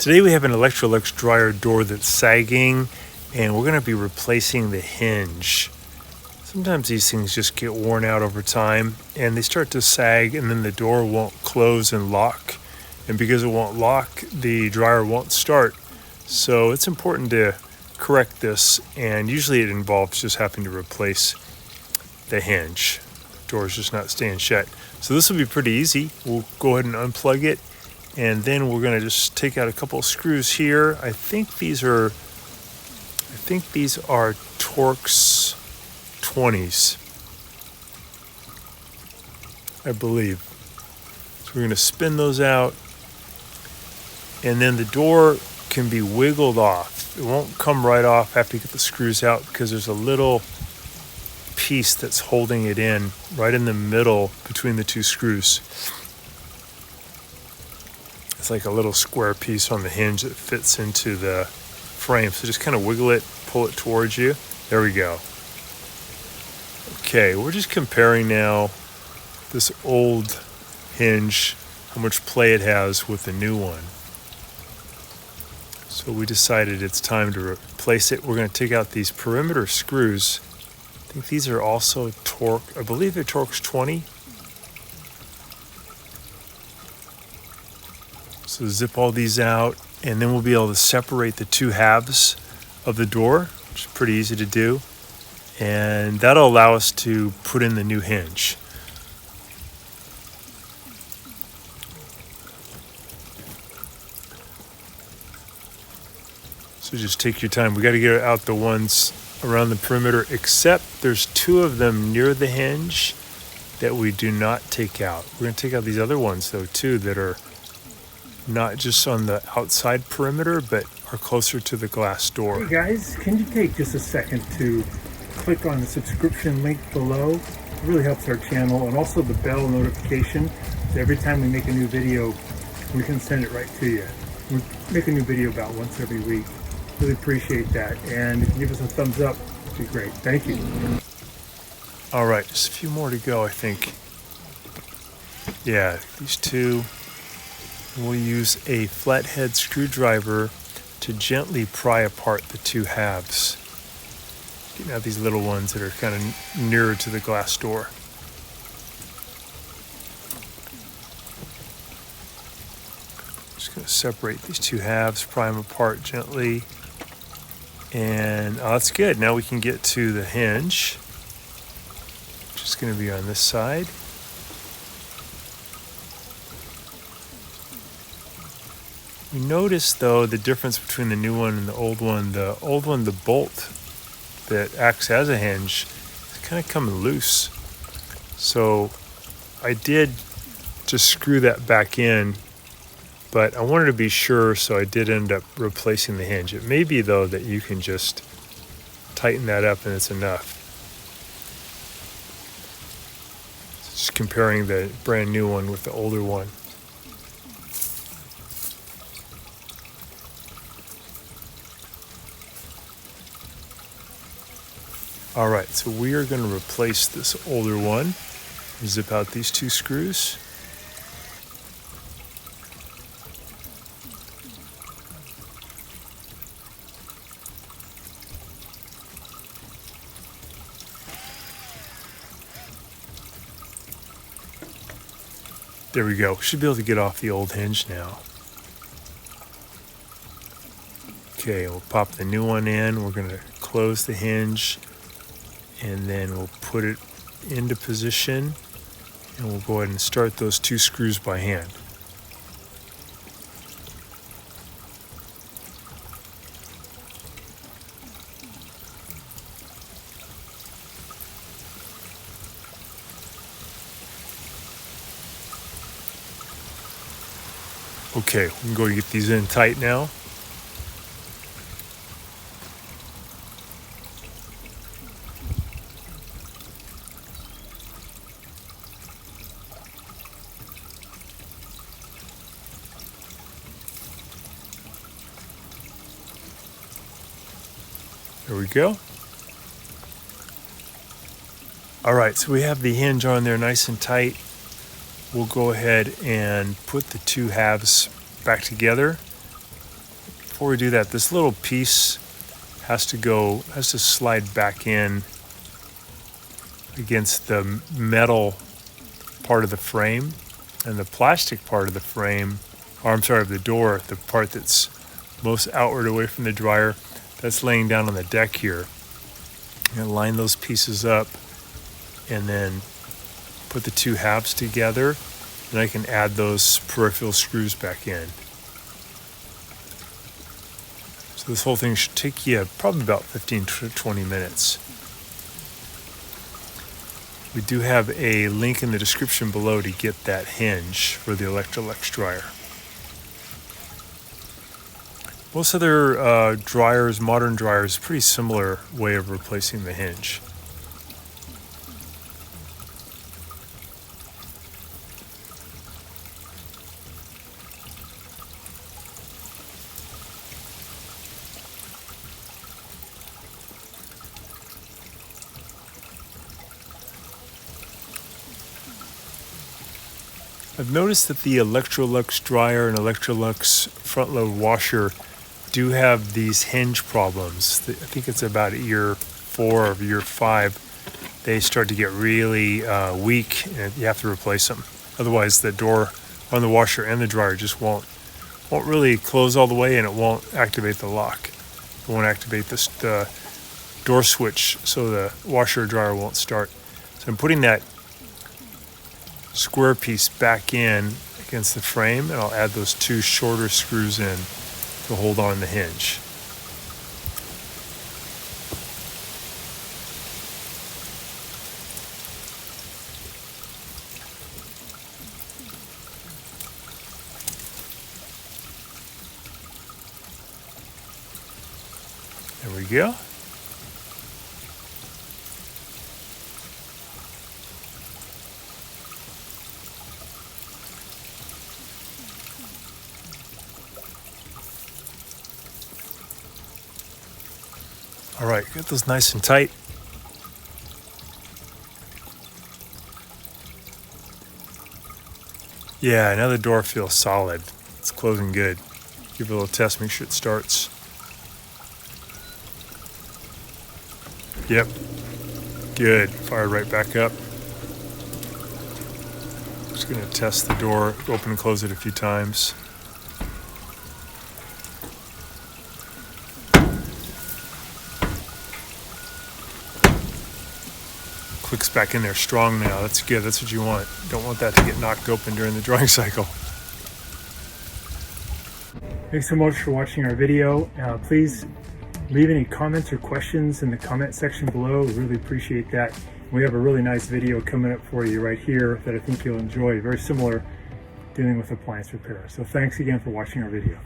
Today we have an Electrolux dryer door that's sagging, and we're going to be replacing the hinge. Sometimes these things just get worn out over time and they start to sag, and then the door won't close and lock. And because it won't lock, the dryer won't start. So it's important to correct this, and usually it involves just having to replace the hinge. The door's just not staying shut. So this will be pretty easy. We'll go ahead and unplug it, and then we're going to just take out a couple of screws here. I think these are Torx 20s, I believe. So we're going to spin those out, and then the door can be wiggled off. It won't come right off after you get the screws out, because there's a little piece that's holding it in right in the middle between the two screws. It's like a little square piece on the hinge that fits into the frame. So just kind of wiggle it, pull it towards you. There we go. Okay, we're just comparing now this old hinge, how much play it has, with the new one. So we decided it's time to replace it. We're going to take out these perimeter screws. I think these are also I believe they're Torx 20. So zip all these out, and then we'll be able to separate the two halves of the door, which is pretty easy to do. And that'll allow us to put in the new hinge. So just take your time. We got to get out the ones around the perimeter, except there's two of them near the hinge that we do not take out. We're going to take out these other ones, though, too, that are not just on the outside perimeter, but are closer to the glass door. Hey guys, can you take just a second to click on the subscription link below? It really helps our channel, and also the bell notification, so every time we make a new video, we can send it right to you. We make a new video about once every week. Really appreciate that, and if you give us a thumbs up, it'd be great. Thank you. All right, just a few more to go, I think. Yeah, these two. We'll use a flathead screwdriver to gently pry apart the two halves. Getting out these little ones that are kind of nearer to the glass door. Just going to separate these two halves, pry them apart gently. And that's good. Now we can get to the hinge, which is going to be on this side. You notice, though, the difference between the new one and the old one. The old one, the bolt that acts as a hinge, is kind of coming loose. So I did just screw that back in, but I wanted to be sure, so I did end up replacing the hinge. It may be, though, that you can just tighten that up and it's enough. Just comparing the brand new one with the older one. All right, so we are going to replace this older one. Zip out these two screws. There we go. Should be able to get off the old hinge now. Okay, we'll pop the new one in. We're going to close the hinge, and then we'll put it into position, and we'll go ahead and start those two screws by hand. Okay, we can go get these in tight now. There we go. All right, so we have the hinge on there nice and tight. We'll go ahead and put the two halves back together. before we do that, this little piece has to slide back in against the metal part of the frame, and the plastic part of the frame, or I'm sorry, of the door, the part that's most outward away from the dryer, that's laying down on the deck here. I'm going to line those pieces up and then put the two halves together, and I can add those peripheral screws back in. So this whole thing should take you probably about 15 to 20 minutes. We do have a link in the description below to get that hinge for the Electrolux dryer. Most other dryers, modern dryers, pretty similar way of replacing the hinge. I've noticed that the Electrolux dryer and Electrolux front load washer do have these hinge problems. I think it's about year 4 or year 5. They start to get really weak and you have to replace them. Otherwise the door on the washer and the dryer just won't really close all the way, and it won't activate the lock. It won't activate the door switch, so the washer or dryer won't start. So I'm putting that square piece back in against the frame, and I'll add those 2 shorter screws in to hold on the hinge. There we go. All right, get those nice and tight. Yeah, now the door feels solid. It's closing good. Give it a little test, make sure it starts. Yep, good. Fired right back up. Just gonna test the door, open and close it a few times. Clicks back in there strong now. That's good. That's what you want. Don't want that to get knocked open during the drying cycle. Thanks so much for watching our video. Please leave any comments or questions in the comment section below. We really appreciate that. We have a really nice video coming up for you right here that I think you'll enjoy. Very similar, dealing with appliance repair. So thanks again for watching our video.